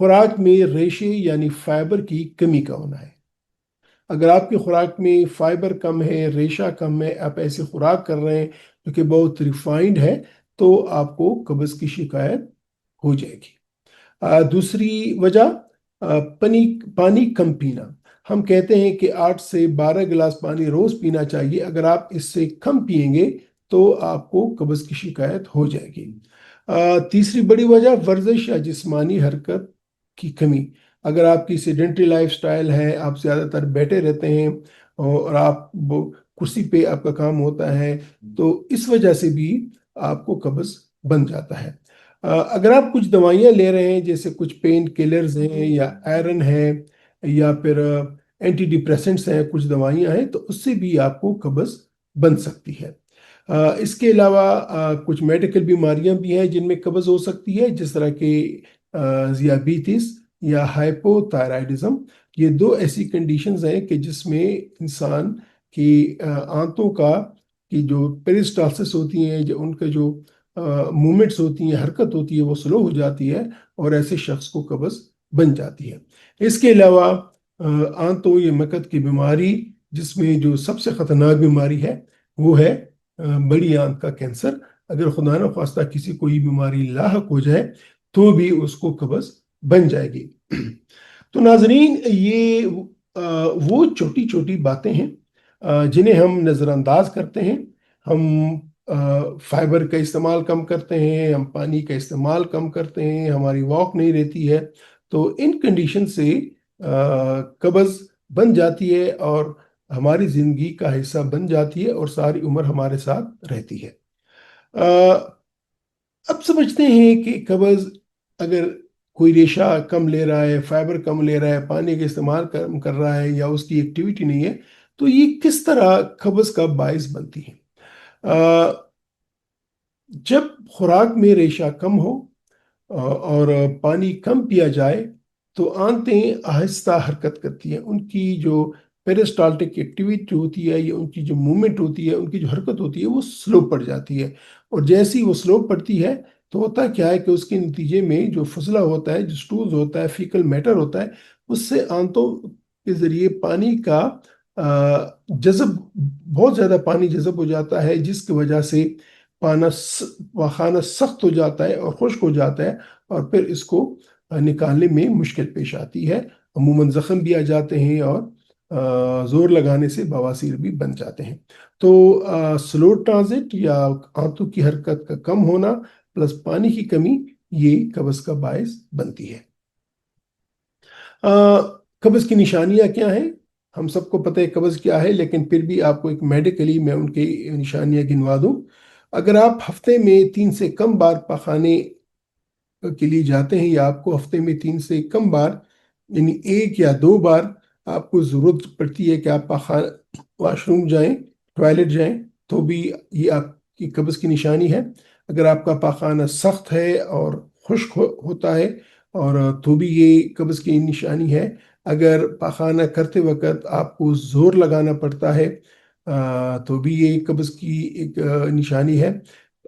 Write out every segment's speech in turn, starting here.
خوراک میں ریشے یعنی فائبر کی کمی کا ہونا ہے۔ اگر آپ کی خوراک میں فائبر کم ہے، ریشہ کم ہے، آپ ایسی خوراک کر رہے ہیں جو کہ بہت ریفائنڈ ہے، تو آپ کو قبض کی شکایت ہو جائے گی۔ دوسری وجہ پانی کم پینا۔ ہم کہتے ہیں کہ 8 سے 12 گلاس پانی روز پینا چاہیے، اگر آپ اس سے کم پیئیں گے تو آپ کو قبض کی شکایت ہو جائے گی۔ تیسری بڑی وجہ ورزش یا جسمانی حرکت کی کمی۔ اگر آپ کی سیڈنٹری لائف سٹائل ہے، آپ زیادہ تر بیٹھے رہتے ہیں اور آپ کرسی پہ آپ کا کام ہوتا ہے، تو اس وجہ سے بھی آپ کو قبض بن جاتا ہے۔ اگر آپ کچھ دوائیاں لے رہے ہیں، جیسے کچھ پین کلرز ہیں یا آئرن ہے یا پھر اینٹی ڈپریسنٹس ہیں، کچھ دوائیاں ہیں، تو اس سے بھی آپ کو قبض بن سکتی ہے۔ اس کے علاوہ کچھ میڈیکل بیماریاں بھی ہیں جن میں قبض ہو سکتی ہے، جس طرح کہ ذیابیطس یا ہائپو تھائرائڈزم۔ یہ دو ایسی کنڈیشنز ہیں کہ جس میں انسان کی آنتوں کی جو پیرسٹالسس ہوتی ہیں، جو ان کا جو مومنٹس ہوتی ہیں، حرکت ہوتی ہے، وہ سلو ہو جاتی ہے اور ایسے شخص کو قبض بن جاتی ہے۔ اس کے علاوہ آنتوں یا مکت کی بیماری، جس میں جو سب سے خطرناک بیماری ہے وہ ہے بڑی آنت کا کینسر۔ اگر خدا نخواستہ کسی کو یہ بیماری لاحق ہو جائے تو بھی اس کو قبض بن جائے گی۔ تو ناظرین، یہ وہ چھوٹی چھوٹی باتیں ہیں جنہیں ہم نظر انداز کرتے ہیں۔ ہم فائبر کا استعمال کم کرتے ہیں، ہم پانی کا استعمال کم کرتے ہیں، ہماری واک نہیں رہتی ہے، تو ان کنڈیشن سے قبض بن جاتی ہے اور ہماری زندگی کا حصہ بن جاتی ہے اور ساری عمر ہمارے ساتھ رہتی ہے۔ اب سمجھتے ہیں کہ قبض، اگر کوئی ریشہ کم لے رہا ہے، فائبر کم لے رہا ہے، پانی کا استعمال کم کر رہا ہے، یا اس کی ایکٹیویٹی نہیں ہے، تو یہ کس طرح قبض کا باعث بنتی ہے۔ جب خوراک میں ریشہ کم ہو اور پانی کم پیا جائے تو آنتیں آہستہ حرکت کرتی ہیں، ان کی جو پیرسٹالٹک ایکٹیویٹی ہوتی ہے یا ان کی جو مومنٹ ہوتی ہے، ان کی جو حرکت ہوتی ہے، وہ سلو پڑ جاتی ہے، اور جیسی وہ سلو پڑتی ہے تو ہوتا کیا ہے کہ اس کے نتیجے میں جو فضلہ ہوتا ہے، جو سٹولز ہوتا ہے، فیکل میٹر ہوتا ہے، اس سے آنتوں کے ذریعے پانی کا جذب، بہت زیادہ پانی جذب ہو جاتا ہے، جس کی وجہ سے خانہ سخت ہو جاتا ہے اور خشک ہو جاتا ہے، اور پھر اس کو نکالنے میں مشکل پیش آتی ہے۔ عموماً زخم بھی آ جاتے ہیں اور زور لگانے سے بواسیر بھی بن جاتے ہیں۔ تو سلو ٹرانزٹ یا آنتوں کی حرکت کا کم ہونا پلس پانی کی کمی، یہ قبض کا باعث بنتی ہے۔ قبض کی نشانیاں کیا ہیں؟ ہم سب کو پتہ ہے قبض کیا ہے، لیکن پھر بھی آپ کو ایک میڈیکلی میں ان کی نشانیاں گنوا دوں۔ اگر آپ ہفتے میں 3 سے کم بار پخانے کے لیے جاتے ہیں، یا آپ کو ہفتے میں 3 سے کم بار، یعنی 1 یا 2 بار آپ کو ضرورت پڑتی ہے کہ آپ واش روم جائیں، ٹوائلٹ جائیں، تو بھی یہ آپ کی قبض کی نشانی ہے۔ اگر آپ کا پاخانہ سخت ہے اور خشک ہوتا ہے اور تو بھی یہ قبض کی نشانی ہے۔ اگر پاخانہ کرتے وقت آپ کو زور لگانا پڑتا ہے تو بھی یہ قبض کی ایک نشانی ہے۔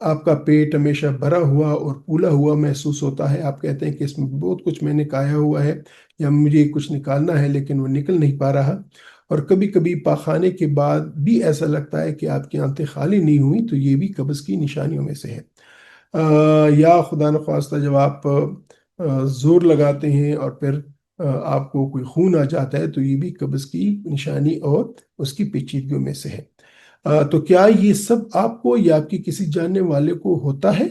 آپ کا پیٹ ہمیشہ بھرا ہوا اور پھولا ہوا محسوس ہوتا ہے، آپ کہتے ہیں کہ اس میں بہت کچھ میں نے کھایا ہوا ہے یا مجھے کچھ نکالنا ہے لیکن وہ نکل نہیں پا رہا، اور کبھی کبھی پاخانے کے بعد بھی ایسا لگتا ہے کہ آپ کی آنتیں خالی نہیں ہوئی، تو یہ بھی قبض کی نشانیوں میں سے ہے۔ یا خدا نخواستہ جب آپ زور لگاتے ہیں اور پھر آپ کو کوئی خون آ جاتا ہے، تو یہ بھی قبض کی نشانی اور اس کی پیچیدگیوں میں سے ہے۔ تو کیا یہ سب آپ کو یا آپ کی کسی جاننے والے کو ہوتا ہے؟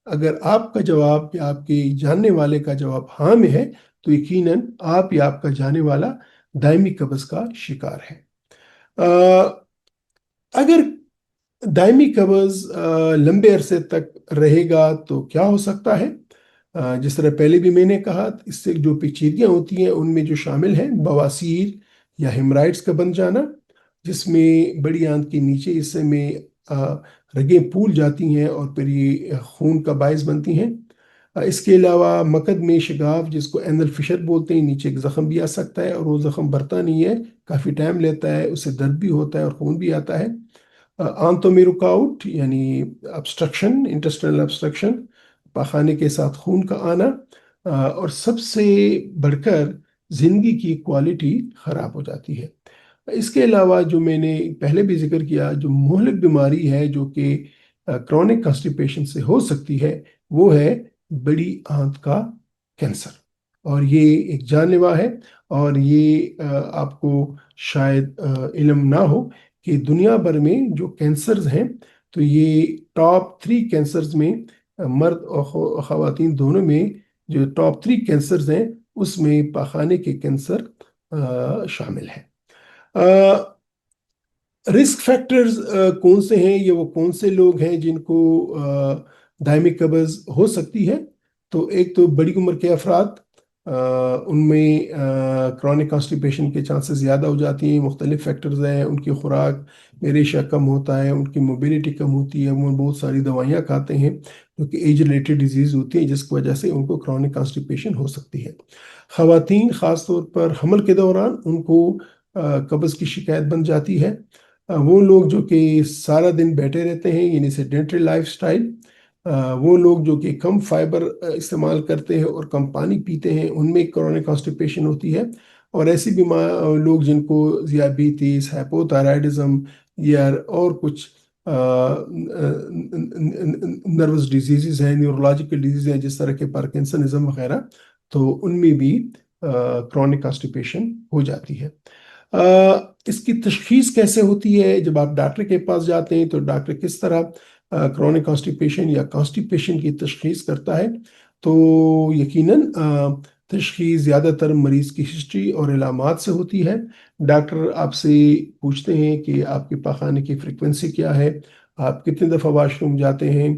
اگر آپ کا جواب یا آپ کے جاننے والے کا جواب ہاں میں ہے، تو یقیناً آپ یا آپ کا جاننے والا دائمی قبض کا شکار ہے۔ اگر دائمی قبض لمبے عرصے تک رہے گا تو کیا ہو سکتا ہے؟ جس طرح پہلے بھی میں نے کہا، اس سے جو پیچیدگیاں ہوتی ہیں ان میں جو شامل ہیں بواسیر یا ہیمرائڈس کا بن جانا، جس میں بڑی آنت کے نیچے حصے میں رگیں پھول جاتی ہیں اور پھر یہ خون کا باعث بنتی ہیں۔ اس کے علاوہ مقد میں شگاف، جس کو اینل فشر بولتے ہیں، نیچے ایک زخم بھی آ سکتا ہے اور وہ زخم بھرتا نہیں ہے، کافی ٹائم لیتا ہے، اس سے درد بھی ہوتا ہے اور خون بھی آتا ہے۔ آنتوں میں رکاوٹ یعنی ابسٹرکشن، انٹسٹینل ابسٹرکشن، پاخانے کے ساتھ خون کا آنا، اور سب سے بڑھ کر زندگی کی کوالٹی خراب ہو جاتی ہے۔ اس کے علاوہ جو میں نے پہلے بھی ذکر کیا، جو مہلک بیماری ہے جو کہ کرونک کانسٹیپیشن سے ہو سکتی ہے، وہ ہے بڑی آنت کا کینسر۔ اور یہ ایک جان لیوا ہے، اور یہ آپ کو شاید علم نہ ہو کہ دنیا بھر میں جو کینسرز ہیں، تو یہ ٹاپ 3 کینسرز میں مرد اور خواتین دونوں میں جو ٹاپ 3 کینسرز ہیں، اس میں پاخانے کے کینسر شامل ہے۔ رسک فیکٹرز کون سے ہیں؟ یہ وہ کون سے لوگ ہیں جن کو دائمی قبض ہو سکتی ہے؟ تو ایک تو بڑی عمر کے افراد، ان میں کرونک کانسٹیپیشن کے چانسز زیادہ ہو جاتی ہیں۔ مختلف فیکٹرز ہیں، ان کی خوراک میں ریشہ کم ہوتا ہے، ان کی موبیلٹی کم ہوتی ہے، وہ بہت ساری دوائیاں کھاتے ہیں جو کہ ایج ریلیٹڈ ڈیزیز ہوتی ہیں، جس کی وجہ سے ان کو کرونک کانسٹیپیشن ہو سکتی ہے۔ خواتین خاص طور پر حمل کے دوران ان کو قبض کی شکایت بن جاتی ہے۔ وہ لوگ جو کہ سارا دن بیٹھے رہتے ہیں، یعنی سیڈنٹری لائف سٹائل، وہ لوگ جو کہ کم فائبر استعمال کرتے ہیں اور کم پانی پیتے ہیں، ان میں کرونک کانسٹیپیشن ہوتی ہے۔ اور ایسی لوگ جن کو ذیابیطس، ہائپوتھائرائڈزم یا اور کچھ نروس ڈیزیزز ہیں، نیورولوجیکل ڈیزیز ہیں، جس طرح کے پارکنسنزم وغیرہ، تو ان میں بھی کرونک کانسٹیپیشن ہو جاتی ہے۔ اس کی تشخیص کیسے ہوتی ہے؟ جب آپ ڈاکٹر کے پاس جاتے ہیں تو ڈاکٹر کس طرح کرونک کانسٹیپیشن یا کانسٹیپیشن کی تشخیص کرتا ہے؟ تو یقیناً تشخیص زیادہ تر مریض کی ہسٹری اور علامات سے ہوتی ہے۔ ڈاکٹر آپ سے پوچھتے ہیں کہ آپ کے پاخانے کی فریکوینسی کیا ہے، آپ کتنے دفعہ واش روم جاتے ہیں،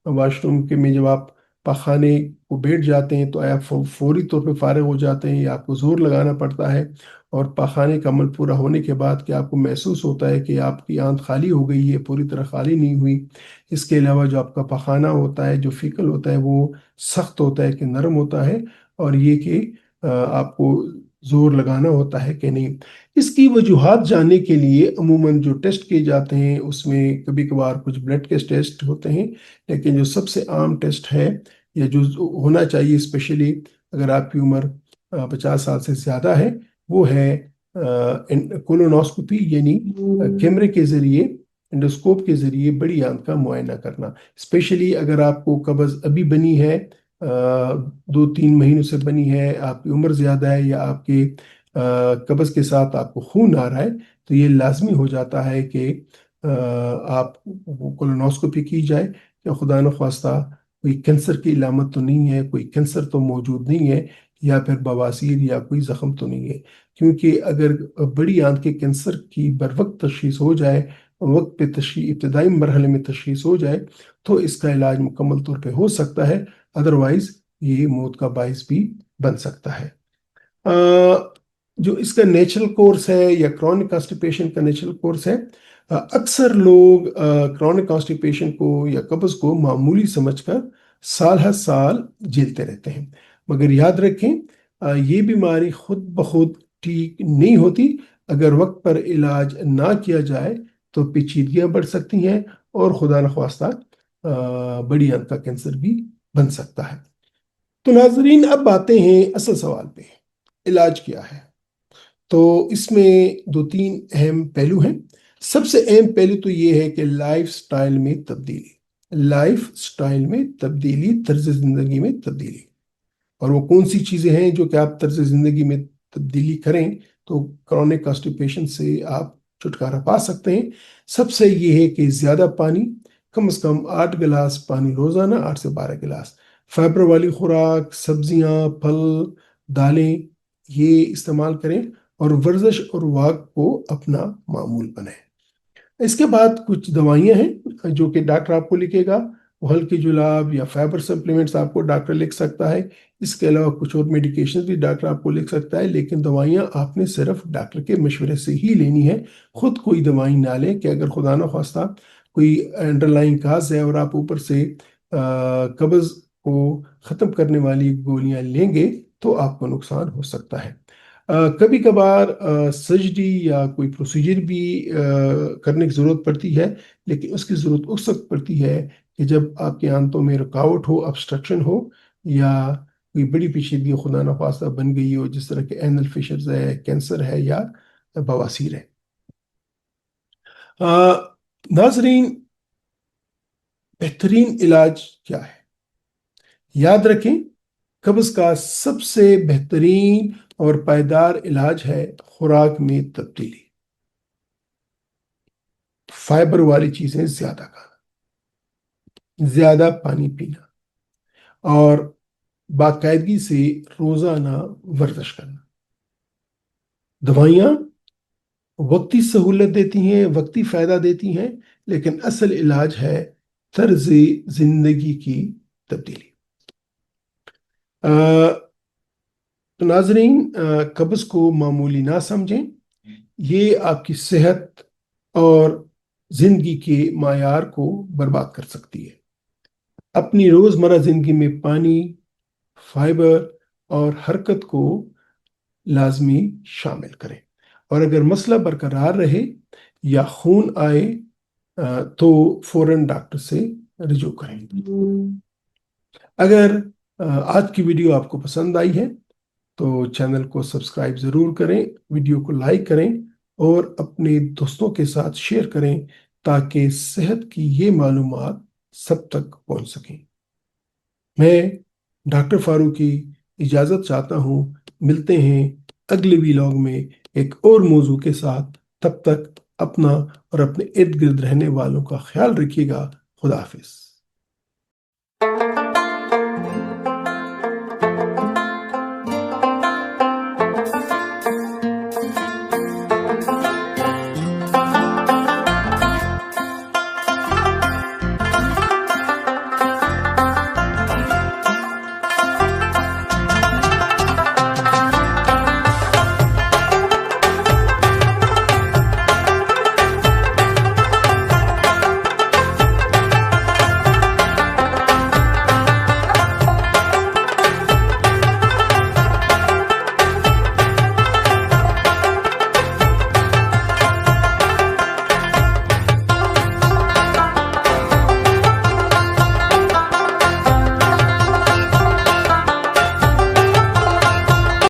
واش روم کے میں جب آپ پاخانے کو بیٹھ جاتے ہیں تو آپ فوری طور پہ فارغ ہو جاتے ہیں یا آپ کو زور لگانا پڑتا ہے، اور پاخانے کا عمل پورا ہونے کے بعد کہ آپ کو محسوس ہوتا ہے کہ آپ کی آنت خالی ہو گئی ہے، پوری طرح خالی نہیں ہوئی۔ اس کے علاوہ جو آپ کا پاخانہ ہوتا ہے، جو فیکل ہوتا ہے، وہ سخت ہوتا ہے کہ نرم ہوتا ہے، اور یہ کہ آپ کو زور لگانا ہوتا ہے کہ نہیں۔ اس کی وجوہات جاننے کے لیے عموماً جو ٹیسٹ کیے جاتے ہیں، اس میں کبھی کبھار کچھ بلڈ کے ٹیسٹ ہوتے ہیں، لیکن جو سب سے عام ٹیسٹ ہے یا جو ہونا چاہیے، اسپیشلی اگر آپ کی عمر 50 سال سے زیادہ ہے، وہ ہے کولونوسکوپی، یعنی کیمرے کے ذریعے، انڈوسکوپ کے ذریعے بڑی آنت کا معائنہ کرنا۔ اسپیشلی اگر آپ کو قبض ابھی بنی ہے، 2-3 مہینوں سے بنی ہے، آپ کی عمر زیادہ ہے، یا آپ کے قبض کے ساتھ آپ کو خون آ رہا ہے، تو یہ لازمی ہو جاتا ہے کہ آپ کولونوسکوپی کی جائے کہ خدا نخواستہ کوئی کینسر کی علامت تو نہیں ہے، کوئی کینسر تو موجود نہیں ہے، یا پھر بواسیر یا کوئی زخم تو نہیں ہے۔ کیونکہ اگر بڑی آنت کے کینسر کی بروقت تشخیص ہو جائے، وقت پہ ابتدائی مرحلے میں تشخیص ہو جائے، تو اس کا علاج مکمل طور پہ ہو سکتا ہے، ادروائز یہ موت کا باعث بھی بن سکتا ہے۔ جو اس کا نیچرل کورس ہے یا کرونک کانسٹیپیشن کا نیچرل کورس ہے، اکثر لوگ کرونک کانسٹیپیشن کو یا قبض کو معمولی سمجھ کر سال ہر سال جھیلتے رہتے ہیں، مگر یاد رکھیں یہ بیماری خود بخود ٹھیک نہیں ہوتی۔ اگر وقت پر علاج نہ کیا جائے تو پیچیدگیاں بڑھ سکتی ہیں، اور خدا نخواستہ بڑی آنت کا کینسر بھی بن سکتا ہے۔ تو ناظرین، اب آتے ہیں اصل سوال پہ، علاج کیا ہے؟ تو اس میں 2-3 اہم پہلو ہیں۔ سب سے اہم پہلو تو یہ ہے کہ لائف سٹائل میں تبدیلی، لائف سٹائل میں تبدیلی، طرز زندگی میں تبدیلی۔ اور وہ کون سی چیزیں ہیں جو کہ آپ طرز زندگی میں تبدیلی کریں تو کرونک کانسٹیپیشن سے آپ چھٹکارا پا سکتے ہیں؟ سب سے یہ ہے کہ زیادہ پانی، کم از کم 8 گلاس پانی روزانہ، 8 سے 12 گلاس، فائبر والی خوراک، سبزیاں، پھل، دالیں، یہ استعمال کریں، اور ورزش اور واک کو اپنا معمول بنائیں۔ اس کے بعد کچھ دوائیاں ہیں جو کہ ڈاکٹر آپ کو لکھے گا، وہ ہلکی جلاب یا فائبر سپلیمنٹس آپ کو ڈاکٹر لکھ سکتا ہے۔ اس کے علاوہ کچھ اور میڈیکیشنز بھی ڈاکٹر آپ کو لکھ سکتا ہے، لیکن دوائیاں آپ نے صرف ڈاکٹر کے مشورے سے ہی لینی ہے۔ خود کوئی دوائی نہ لیں کہ اگر خدا نہ خواستہ کوئی انڈر لائن کاز ہے اور آپ اوپر سے قبض کو ختم کرنے والی گولیاں لیں گے تو آپ کو نقصان ہو سکتا ہے۔ کبھی کبھار سرجری یا کوئی پروسیجر بھی کرنے کی ضرورت پڑتی ہے، لیکن اس کی ضرورت اس وقت پڑتی ہے کہ جب آپ کے آنتوں میں رکاوٹ ہو، ابسٹرکشن ہو، یا کوئی بڑی پیچیدگی خدا نخواستہ بن گئی ہو، جس طرح کہ اینل فشرز ہے، کینسر ہے یا بواسیر ہے۔ ناظرین، بہترین علاج کیا ہے؟ یاد رکھیں، قبض کا سب سے بہترین اور پائیدار علاج ہے خوراک میں تبدیلی، فائبر والی چیزیں زیادہ کھانا، زیادہ پانی پینا، اور باقاعدگی سے روزانہ ورزش کرنا۔ دوائیاں وقتی سہولت دیتی ہیں، وقتی فائدہ دیتی ہیں، لیکن اصل علاج ہے طرز زندگی کی تبدیلی۔ تو ناظرین، قبض کو معمولی نہ سمجھیں، یہ آپ کی صحت اور زندگی کے معیار کو برباد کر سکتی ہے۔ اپنی روزمرہ زندگی میں پانی، فائبر اور حرکت کو لازمی شامل کریں، اور اگر مسئلہ برقرار رہے یا خون آئے تو فوراً ڈاکٹر سے رجوع کریں۔ اگر آج کی ویڈیو آپ کو پسند آئی ہے تو چینل کو سبسکرائب ضرور کریں، ویڈیو کو لائک کریں اور اپنے دوستوں کے ساتھ شیئر کریں تاکہ صحت کی یہ معلومات سب تک پہنچ سکیں۔ میں ڈاکٹر فاروقی اجازت چاہتا ہوں، ملتے ہیں اگلے ویلاگ میں ایک اور موضوع کے ساتھ۔ تب تک اپنا اور اپنے ارد گرد رہنے والوں کا خیال رکھیے گا۔ خدا حافظ۔